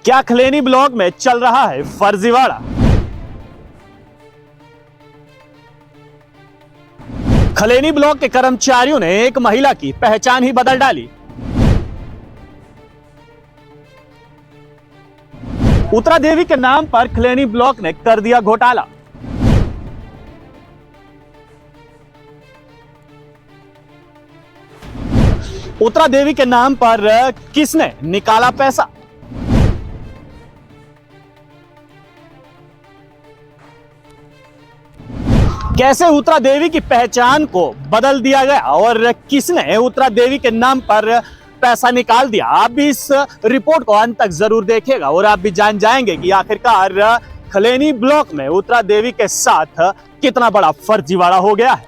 क्या खलेनी ब्लॉक में चल रहा है फर्जीवाड़ा? खलेनी ब्लॉक के कर्मचारियों ने एक महिला की पहचान ही बदल डाली। उत्तरा देवी के नाम पर खलेनी ब्लॉक ने कर दिया घोटाला। उत्तरा देवी के नाम पर किसने निकाला पैसा? कैसे उत्तरा देवी की पहचान को बदल दिया गया और किसने उत्तरा देवी के नाम पर पैसा निकाल दिया? आप भी इस रिपोर्ट को अंत तक जरूर देखिएगा और आप भी जान जाएंगे कि आखिरकार खलेनी ब्लॉक में उत्तरा देवी के साथ कितना बड़ा फर्जीवाड़ा हो गया है।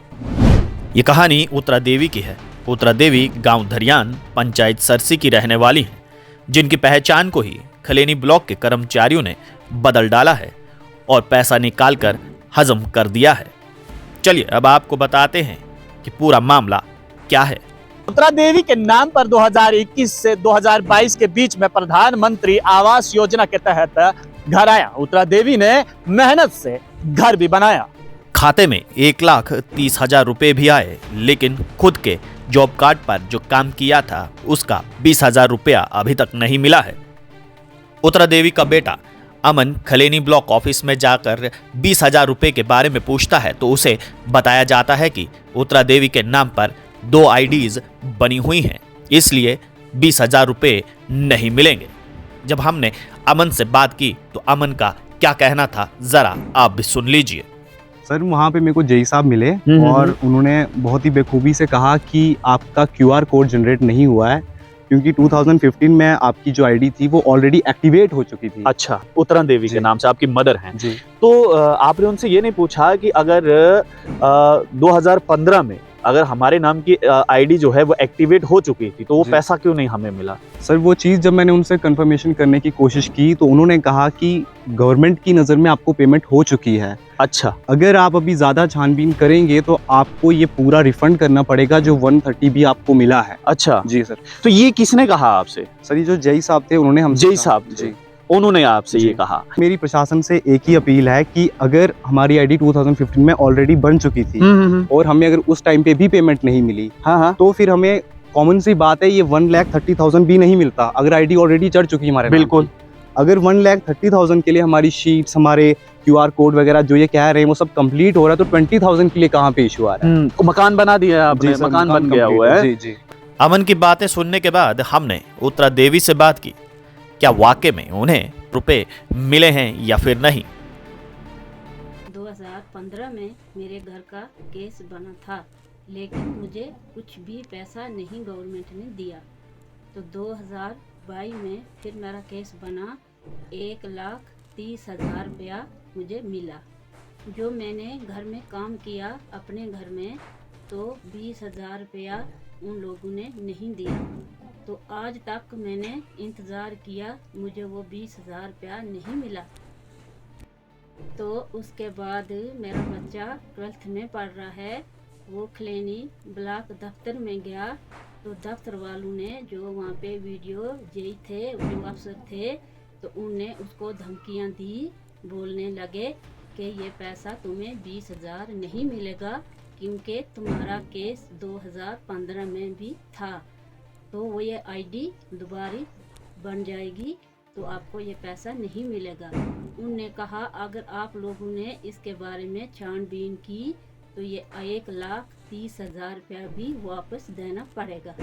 ये कहानी उत्तरा देवी की है। उत्तरा देवी गांव धरियान पंचायत सरसी की रहने वाली हैं, जिनकी पहचान को ही खलेनी ब्लॉक के कर्मचारियों ने बदल डाला है और पैसा निकालकर हजम कर दिया है। चलिए अब आपको बताते हैं कि पूरा मामला क्या है। उत्तरा देवी के नाम पर 2021 से 2022 के बीच में प्रधानमंत्री आवास योजना के तहत घर आया। उत्तरा देवी ने मेहनत से घर भी बनाया। खाते में 1,30,000 रुपए भी आए, लेकिन खुद के जॉब कार्ड पर जो काम किया था उसका 20,000 रुपया अभी तक नहीं मिला है। उत्तरा देवी का बेटा अमन खलेनी ब्लॉक ऑफिस में जाकर 20,000 रुपए के बारे में पूछता है तो उसे बताया जाता है कि उत्तरा देवी के नाम पर 2 आईडीज बनी हुई हैं, इसलिए 20,000 रुपए नहीं मिलेंगे। जब हमने अमन से बात की तो अमन का क्या कहना था, जरा आप भी सुन लीजिए। सर वहाँ पे मेरे को जेई साहब मिले और उन्होंने बहुत ही बेखूबी से कहा कि आपका क्यूआर कोड जनरेट नहीं हुआ है क्योंकि 2015 में आपकी जो आईडी थी वो ऑलरेडी एक्टिवेट हो चुकी थी। अच्छा, उत्तरा देवी के नाम से आपकी मदर हैं जी। तो आपने उनसे ये नहीं पूछा कि अगर 2015 में अगर हमारे नाम की आईडी जो है वो एक्टिवेट हो चुकी थी तो वो पैसा क्यों नहीं हमें मिला? सर वो चीज़ जब मैंने उनसे कंफर्मेशन करने की कोशिश की तो उन्होंने कहा कि गवर्नमेंट की नज़र में आपको पेमेंट हो चुकी है। अच्छा, अगर आप अभी ज़्यादा छानबीन करेंगे तो आपको ये पूरा रिफंड करना पड़ेगा जो 130 भी आपको मिला है। अच्छा जी सर। तो ये किसने कहा आपसे? सर ये जो जेई साहब थे उन्होंने हम जेई साहब जी, उन्होंने आपसे ये कहा? मेरी प्रशासन से एक ही अपील है कि अगर हमारी आईडी 2015 में ऑलरेडी बन चुकी थी और हमें अगर उस टाइम पे भी पेमेंट नहीं मिली तो फिर हमें कॉमन सी बात है ये 1,30,000 भी नहीं मिलता अगर आईडी ऑलरेडी चढ़ चुकी है हमारे नाम बिल्कुल। की। अगर 1,30,000 के लिए हमारी शीट्स, हमारे क्यूआर कोड वगैरह जो ये कह रहे हैं वो सब कंप्लीट हो रहा है तो 20,000 के लिए कहाँ पे इशू आ रहा है? मकान बना दिया आपने, मकान बन गया हुआ है। जी जी। अमन की बातें सुनने के बाद हमने उत्तरा देवी से बात की, क्या वाकई में उन्हें रुपए मिले हैं या फिर नहीं। 2015 में मेरे घर का केस बना था लेकिन मुझे कुछ भी पैसा नहीं गवर्नमेंट ने दिया। तो 2022 में फिर मेरा केस बना, 1,30,000 रुपया मुझे मिला। जो मैंने घर में काम किया अपने घर में तो 20,000 रुपया उन लोगों ने नहीं दिया। तो आज तक मैंने इंतज़ार किया, मुझे वो 20,000 रुपया नहीं मिला। तो उसके बाद मेरा बच्चा 12th में पढ़ रहा है, वो खलेनी ब्लॉक दफ्तर में गया तो दफ्तर वालों ने जो वहाँ पे वीडियो जेई थे, जो अफसर थे, तो उनने उसको धमकियाँ दी, बोलने लगे कि ये पैसा तुम्हें 20,000 नहीं मिलेगा क्योंकि तुम्हारा केस 2015 में भी था, तो वो ये आईडी दोबारा बन जाएगी तो आपको ये पैसा नहीं मिलेगा। उनने कहा अगर आप लोगों ने इसके बारे में छानबीन की तो ये 1,30,000 रुपया भी वापस देना पड़ेगा।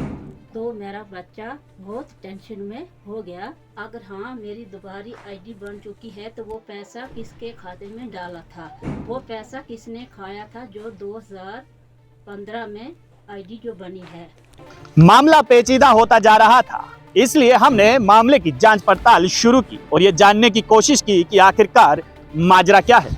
तो मेरा बच्चा बहुत टेंशन में हो गया। अगर हाँ मेरी दोबारी आईडी बन चुकी है तो वो पैसा किसके खाते में डाला था, वो पैसा किसने खाया था जो 2015 में आईडी जो बनी है। मामला पेचीदा होता जा रहा था, इसलिए हमने मामले की जांच पड़ताल शुरू की और ये जानने की कोशिश की कि आखिरकार माजरा क्या है।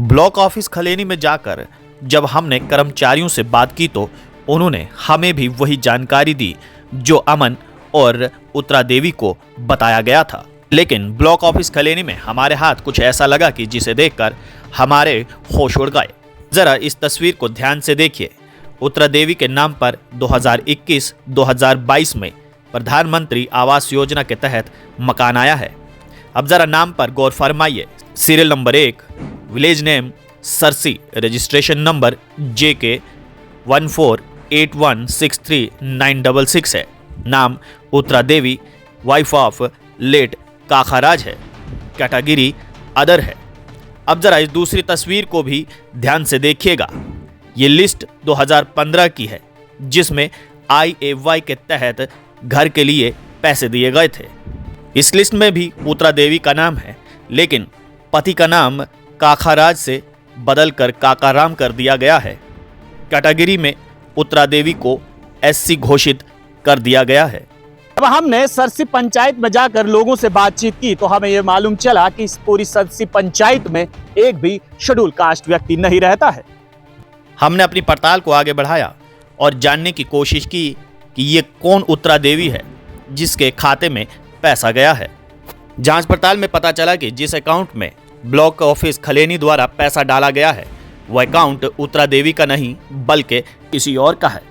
ब्लॉक ऑफिस खलेनी में जाकर जब हमने कर्मचारियों से बात की तो उन्होंने हमें भी वही जानकारी दी जो अमन और उत्तरा देवी को बताया गया था। लेकिन ब्लॉक ऑफिस खलेनी में हमारे हाथ कुछ ऐसा लगा कि जिसे देखकर हमारे होश उड़ गए। जरा इस तस्वीर को ध्यान से देखिए। उत्तरा देवी के नाम पर 2021-2022 में प्रधानमंत्री आवास योजना के तहत मकान आया है। अब जरा नाम पर गौर फरमाइए। Serial number 1, village name Sarsi, registration number JK 14816396 है। नाम Uttara Devi, wife of late Kakharaj है। कैटेगरी अदर है। अब जरा इस दूसरी तस्वीर को भी ध्यान से देखिएगा। ये लिस्ट 2015 की है, जिसमें IAY के तहत घर के लिए पैसे दिए गए थे। इस लिस्ट में भी उत्तरा देवी का नाम है, लेकिन पति का नाम काखाराज से बदलकर काकाराम कर दिया गया है। कैटेगरी में उत्तरा देवी को SC घोषित कर दिया गया है। अब हमने सरसी पंचायत में जाकर लोगों से बातचीत की तो हमें यह मालूम चला कि इस पूरी सरसी पंचायत में एक भी शेड्यूल कास्ट व्यक्ति नहीं रहता है। हमने अपनी पड़ताल को आगे बढ़ाया और जानने की कोशिश की कि ये कौन उत्तरा देवी है जिसके खाते में पैसा गया है। जांच पड़ताल में पता चला कि जिस अकाउंट में ब्लॉक ऑफिस खलेनी द्वारा पैसा डाला गया है वह अकाउंट उत्तरा देवी का नहीं बल्कि किसी और का है।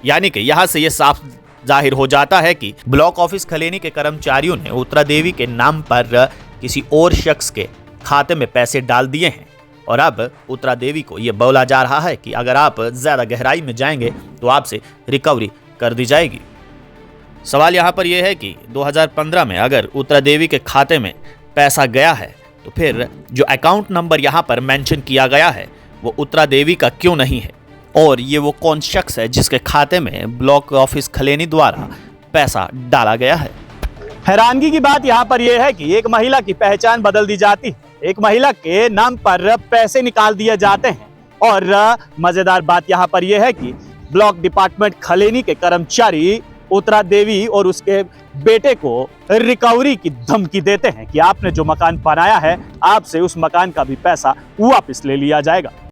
यानी कि यहाँ से यह साफ जाहिर हो जाता है कि ब्लॉक ऑफिस खलेनी के कर्मचारियों ने उत्तरा देवी के नाम पर किसी और शख्स के खाते में पैसे डाल दिए हैं। और अब उत्तरा देवी को यह बोला जा रहा है कि अगर आप ज़्यादा गहराई में जाएंगे तो आपसे रिकवरी कर दी जाएगी। सवाल यहाँ पर यह है कि 2015 में अगर उत्तरा देवी के खाते में पैसा गया है तो फिर जो अकाउंट नंबर यहाँ पर मेंशन किया गया है वो उत्तरा देवी का क्यों नहीं है, और ये वो कौन शख्स है जिसके खाते में ब्लॉक ऑफिस खलेनी द्वारा पैसा डाला गया है। हैरानगी की बात यहाँ पर यह है कि एक महिला की पहचान बदल दी जाती है, एक महिला के नाम पर पैसे निकाल दिए जाते हैं। और मजेदार बात यहाँ पर यह है कि ब्लॉक डिपार्टमेंट खलेनी के कर्मचारी उत्तरा देवी और उसके बेटे को रिकवरी की धमकी देते हैं कि आपने जो मकान बनाया है आपसे उस मकान का भी पैसा वापस ले लिया जाएगा।